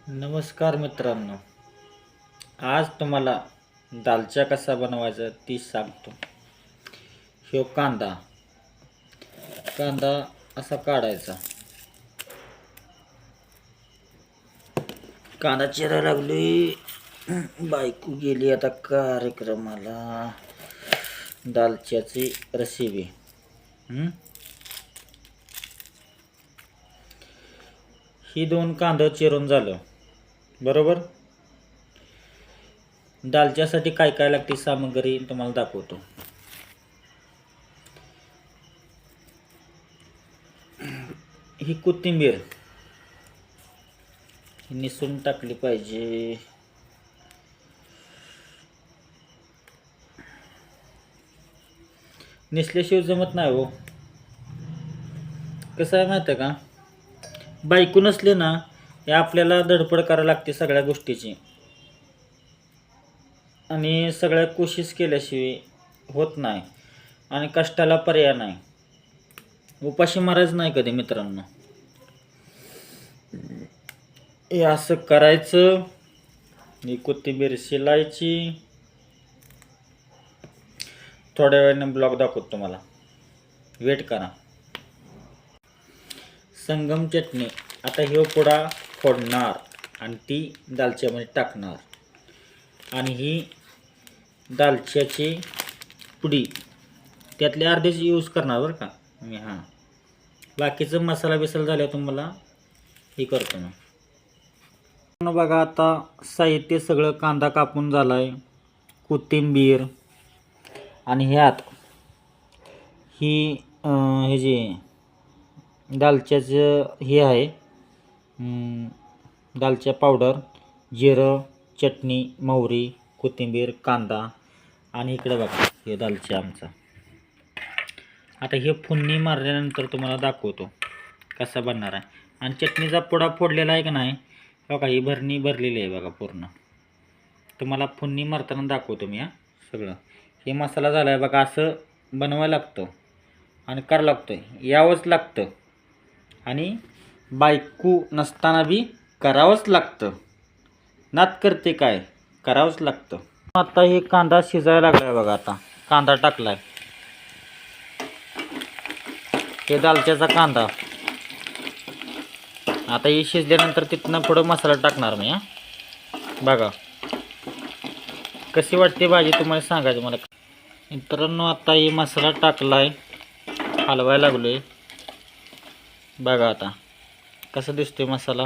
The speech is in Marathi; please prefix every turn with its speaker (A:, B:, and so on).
A: नमस्कार मित्रांनो, आज तुम्हाला दालचा कसा बनवायचा ती सांगतो. ह्यो कांदा असा काढायचा. कांदा चिरायला लागलोय. बायको गेली आता कार्यक्रमाला. दालच्याची रेसिपी. ही 2 कांदा चिरून झालं बरोबर. दालच्यासाठी काय काय लागते सामग्री तुम्हाला दाखवतो. ही कोथिंबीर निसून टाकली पाहिजे. निसल्याशिवाय जमत नाही हो. कसं आहे माहिती आहे का, बायको नसले ना हे आपल्याला धडपड करायला लागते सगळ्या गोष्टीची, आणि सगळ्या कोशिश केल्याशिवाय होत नाही, आणि कष्टाला पर्याय नाही. उपाशी मारायचं नाही कधी मित्रांनो. हे असं करायचं. ही कोथिंबीर शिलायची. थोड्या वेळाने ब्लॉग दाखवतो तुम्हाला, वेट करा. संगम चटणी आता ह्यो पुडा फोडणार आणि ती दालच्यामध्ये टाकणार, आणि ही दालच्याची पुडी त्यातले अर्धेच यूज करणार बरं का मी. बाकीचं मसाला बिसाला झाल्यावर तुम्हाला हे करतो मी. बघा आता साहित्य सगळं. कांदा कापून झालाय, कोथिंबीर, आणि ह्यात ही हे जे दालच्याचं हे आहे, दालच्या पावडर, जिरं, चटणी, मोहरी, कोथिंबीर, कांदा, आणि इकडे बघा हे दालच्या आमचा. आता हे फोडणी मारल्यानंतर तुम्हाला दाखवतो कसा बनणार आहे. आणि चटणीचा पुडा फोडलेला आहे का नाही बघा, ही भरणी भरलेली आहे बघा पूर्ण. तुम्हाला फोडणी मारताना दाखवतो मी. सगळं हे मसाला झाला आहे बघा. असं बनवायला लागतं आणि करावं लागतं, यावंच लागतं, आणि बायको नसताना बी करावंच लागतं. नात करते काय, करावंच लागतं. आता हे कांदा शिजायला लागलाय बघा. आता कांदा टाकलाय, हे दालच्याचा कांदा. आता हे शिजल्यानंतर तिथनं पुढं मसाला टाकणार मी. बघा कशी वाटते भाजी तुम्हाला सांगायचं मला मित्रांनो. आता हे मसाला टाकलाय, हलवायला लागलोय. बघा आता कसं दिसतोय मसाला.